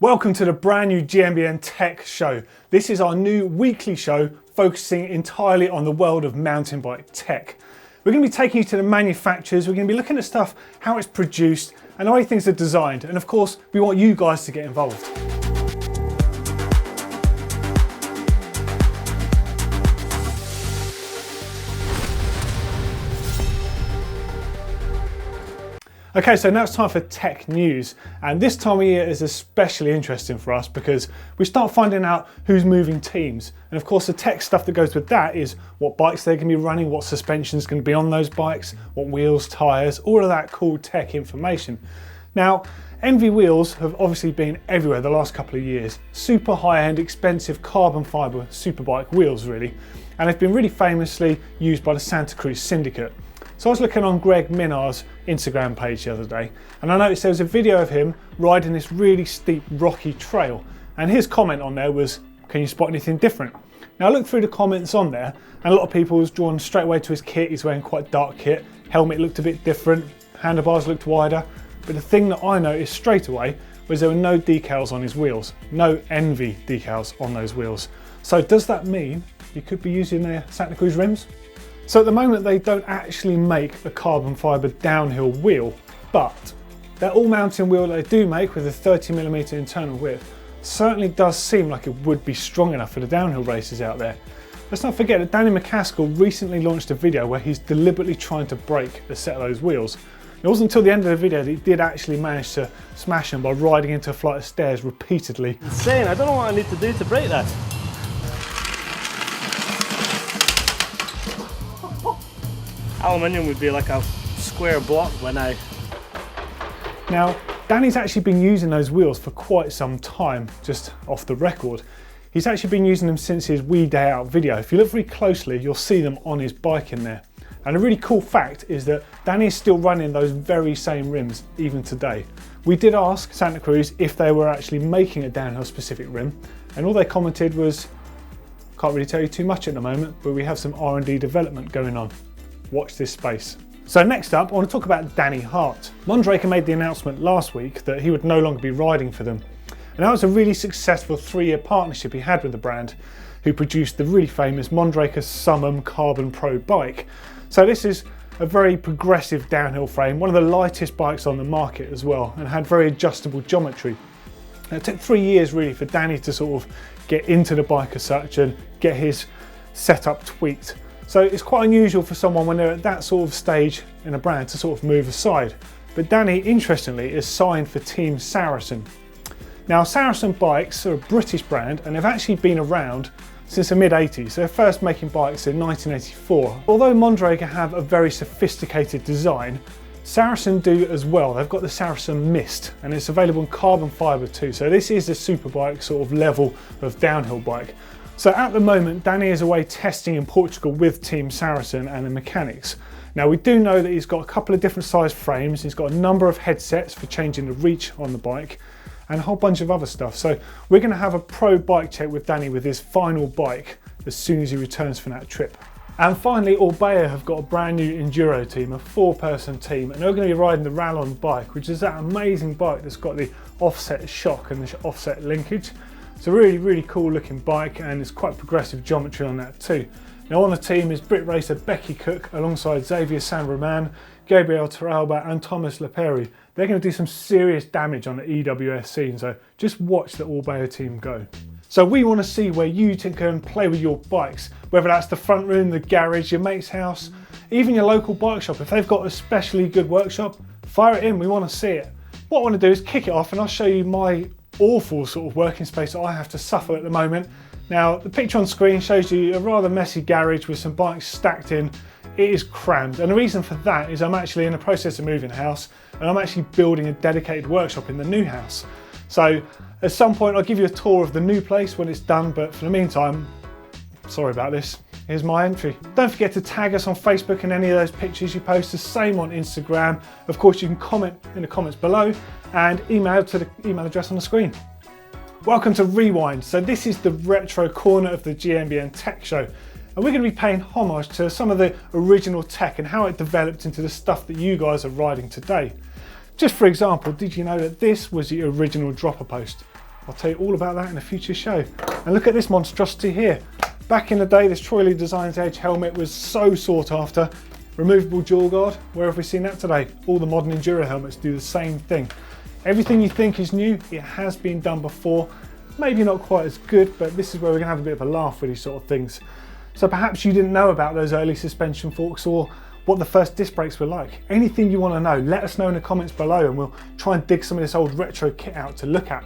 Welcome to the brand new GMBN Tech Show. This is our new weekly show focusing entirely on the world of mountain bike tech. We're going to be taking you to the manufacturers, we're going to be looking at stuff, how it's produced and the way things are designed, and of course we want you guys to get involved. Okay, so now it's time for tech news, and this time of year is especially interesting for us because we start finding out who's moving teams, and of course the tech stuff that goes with that is what bikes they're going to be running, what suspension's going to be on those bikes, what wheels, tyres, all of that cool tech information. Now, Envy wheels have obviously been everywhere the last couple of years. Super high-end, expensive carbon fibre superbike wheels really, and they've been really famously used by the Santa Cruz Syndicate. So I was looking on Greg Minar's Instagram page the other day, and I noticed there was a video of him riding this really steep rocky trail, and his comment on there was, can you spot anything different? Now I looked through the comments on there, and a lot of people was drawn straight away to his kit. He's wearing quite dark kit, helmet looked a bit different, handlebars looked wider, but the thing that I noticed straight away was there were no decals on his wheels, no Envy decals on those wheels. So does that mean you could be using their Santa Cruz rims? So at the moment they don't actually make a carbon fibre downhill wheel, but their all-mountain wheel that they do make with a 30mm internal width certainly does seem like it would be strong enough for the downhill races out there. Let's not forget that Danny McCaskill recently launched a video where he's deliberately trying to break a set of those wheels. It wasn't until the end of the video that he did actually manage to smash them by riding into a flight of stairs repeatedly. Insane, I don't know what I need to do to break that. Aluminium would be like a square block by now. Now, Danny's actually been using those wheels for quite some time, just off the record. He's actually been using them since his Wee Day Out video. If you look very closely, you'll see them on his bike in there. And a really cool fact is that Danny is still running those very same rims even today. We did ask Santa Cruz if they were actually making a downhill specific rim, and all they commented was, can't really tell you too much at the moment, but we have some R&D development going on. Watch this space. So next up, I want to talk about Danny Hart. Mondraker made the announcement last week that he would no longer be riding for them. And that was a really successful 3-year partnership he had with the brand, who produced the really famous Mondraker Summum Carbon Pro bike. So this is a very progressive downhill frame, one of the lightest bikes on the market as well, and had very adjustable geometry. And it took 3 years really for Danny to sort of get into the bike as such and get his setup tweaked. So it's quite unusual for someone when they're at that sort of stage in a brand to sort of move aside. But Danny, interestingly, is signed for Team Saracen. Now, Saracen bikes are a British brand and they've actually been around since the mid-80s. They're first making bikes in 1984. Although Mondraker have a very sophisticated design, Saracen do as well. They've got the Saracen Mist and it's available in carbon fibre too. So this is a superbike sort of level of downhill bike. So at the moment, Danny is away testing in Portugal with Team Saracen and the mechanics. Now we do know that he's got a couple of different size frames, he's got a number of headsets for changing the reach on the bike, and a whole bunch of other stuff. So we're going to have a pro bike check with Danny with his final bike as soon as he returns from that trip. And finally, Orbea have got a brand new enduro team, a 4-person team, and they're going to be riding the Rallon bike, which is that amazing bike that's got the offset shock and the offset linkage. It's a really, really cool looking bike and it's quite progressive geometry on that too. Now on the team is Brit racer Becky Cook alongside Xavier Saint-Romain, Gabriel Torralba and Thomas Leperi. They're going to do some serious damage on the EWS scene, so just watch the Orbea team go. So we want to see where you can play with your bikes, whether that's the front room, the garage, your mate's house, even your local bike shop. If they've got a especially good workshop, fire it in, we want to see it. What I want to do is kick it off and I'll show you my awful sort of working space that I have to suffer at the moment. Now the picture on screen shows you a rather messy garage with some bikes stacked in. It is crammed, and the reason for that is I'm actually in the process of moving house and I'm actually building a dedicated workshop in the new house. So at some point I'll give you a tour of the new place when it's done, but for the meantime, sorry about this. Here's my entry. Don't forget to tag us on Facebook and any of those pictures you post, the same on Instagram. Of course, you can comment in the comments below and email to the email address on the screen. Welcome to Rewind. So this is the retro corner of the GMBN Tech Show. And we're going to be paying homage to some of the original tech and how it developed into the stuff that you guys are riding today. Just for example, did you know that this was the original dropper post? I'll tell you all about that in a future show. And look at this monstrosity here. Back in the day, this Troy Lee Designs Edge helmet was so sought after. Removable jaw guard, where have we seen that today? All the modern Enduro helmets do the same thing. Everything you think is new, it has been done before. Maybe not quite as good, but this is where we're gonna have a bit of a laugh with these sort of things. So perhaps you didn't know about those early suspension forks or what the first disc brakes were like. Anything you wanna know, let us know in the comments below and we'll try and dig some of this old retro kit out to look at.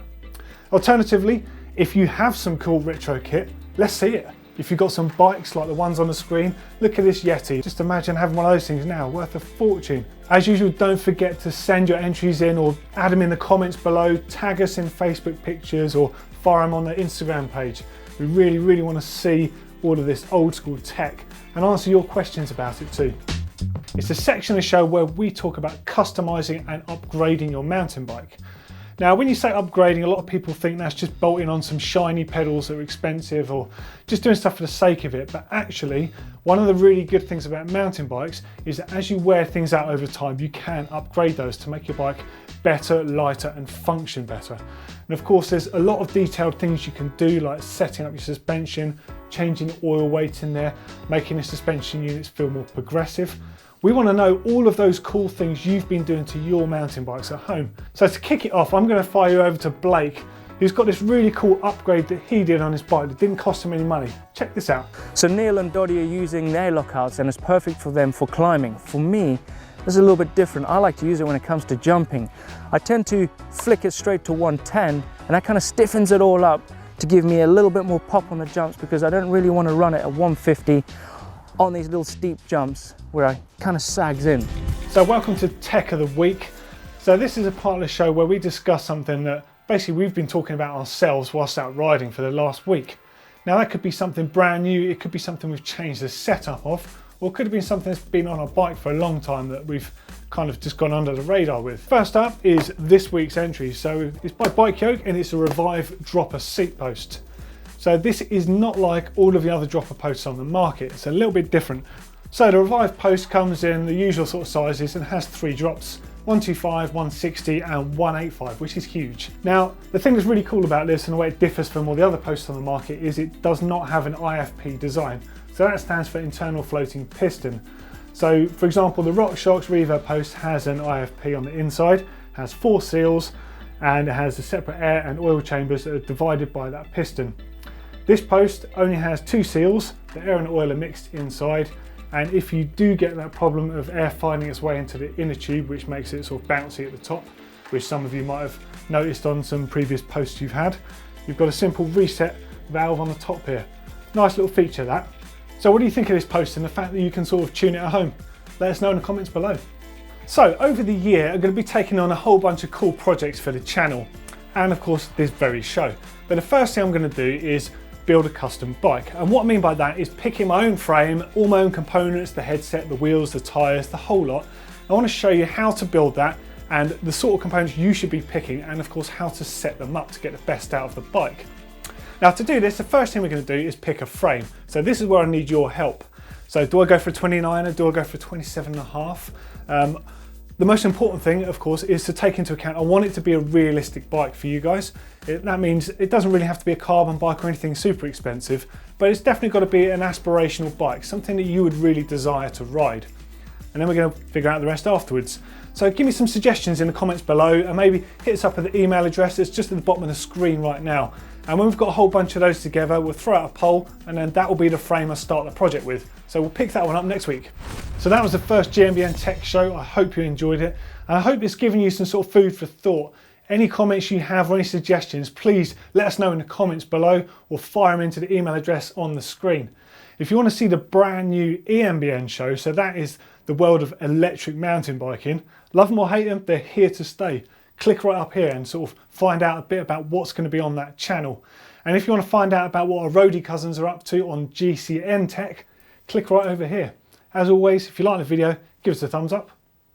Alternatively, if you have some cool retro kit, let's see it. If you've got some bikes like the ones on the screen, look at this Yeti. Just imagine having one of those things now, worth a fortune. As usual, don't forget to send your entries in or add them in the comments below, tag us in Facebook pictures or fire them on the Instagram page. We really want to see all of this old school tech and answer your questions about it too. It's a section of the show where we talk about customizing and upgrading your mountain bike. Now, when you say upgrading, a lot of people think that's just bolting on some shiny pedals that are expensive or just doing stuff for the sake of it. But actually, one of the really good things about mountain bikes is that as you wear things out over time, you can upgrade those to make your bike better, lighter, and function better. And of course, there's a lot of detailed things you can do, like setting up your suspension, changing the oil weight in there, making the suspension units feel more progressive. We want to know all of those cool things you've been doing to your mountain bikes at home. So to kick it off, I'm going to fire you over to Blake, who's got this really cool upgrade that he did on his bike that didn't cost him any money. Check this out. So Neil and Doddy are using their lockouts and it's perfect for them for climbing. For me, this is a little bit different. I like to use it when it comes to jumping. I tend to flick it straight to 110 and that kind of stiffens it all up to give me a little bit more pop on the jumps because I don't really want to run it at 150 on these little steep jumps where I kind of sags in. So welcome to Tech of the Week. So this is a part of the show where we discuss something that basically we've been talking about ourselves whilst out riding for the last week. Now that could be something brand new, it could be something we've changed the setup of, or it could have been something that's been on our bike for a long time that we've kind of just gone under the radar with. First up is this week's entry. So it's by Bike Yoke and it's a Revive dropper seat post. So this is not like all of the other dropper posts on the market. It's a little bit different. So the Revive post comes in the usual sort of sizes and has 3 drops, 125, 160 and 185, which is huge. Now, the thing that's really cool about this and the way it differs from all the other posts on the market is it does not have an IFP design. So that stands for internal floating piston. So for example, the RockShox Reverb post has an IFP on the inside, has 4 seals, and it has the separate air and oil chambers that are divided by that piston. This post only has 2 seals, the air and oil are mixed inside, and if you do get that problem of air finding its way into the inner tube, which makes it sort of bouncy at the top, which some of you might have noticed on some previous posts you've had, you've got a simple reset valve on the top here. Nice little feature that. So what do you think of this post and the fact that you can sort of tune it at home? Let us know in the comments below. So over the year, I'm going to be taking on a whole bunch of cool projects for the channel, and of course this very show. But the first thing I'm going to do is build a custom bike. And what I mean by that is picking my own frame, all my own components, the headset, the wheels, the tyres, the whole lot. I want to show you how to build that and the sort of components you should be picking and of course how to set them up to get the best out of the bike. Now to do this, the first thing we're going to do is pick a frame. So this is where I need your help. So do I go for a 29er? Do I go for a 27.5? The most important thing, of course, is to take into account I want it to be a realistic bike for you guys. That means it doesn't really have to be a carbon bike or anything super expensive, but it's definitely got to be an aspirational bike, something that you would really desire to ride. And then we're going to figure out the rest afterwards. So give me some suggestions in the comments below and maybe hit us up at the email address that's just at the bottom of the screen right now. And when we've got a whole bunch of those together, we'll throw out a poll and then that will be the frame I start the project with. So we'll pick that one up next week. So that was the first GMBN Tech Show. I hope you enjoyed it. And I hope it's given you some sort of food for thought. Any comments you have or any suggestions, please let us know in the comments below or fire them into the email address on the screen. If you want to see the brand new EMBN show, so that is the world of electric mountain biking, love them or hate them, they're here to stay. Click right up here and sort of find out a bit about what's going to be on that channel. And if you want to find out about what our roadie cousins are up to on GMBN Tech, click right over here. As always, if you like the video, give us a thumbs up.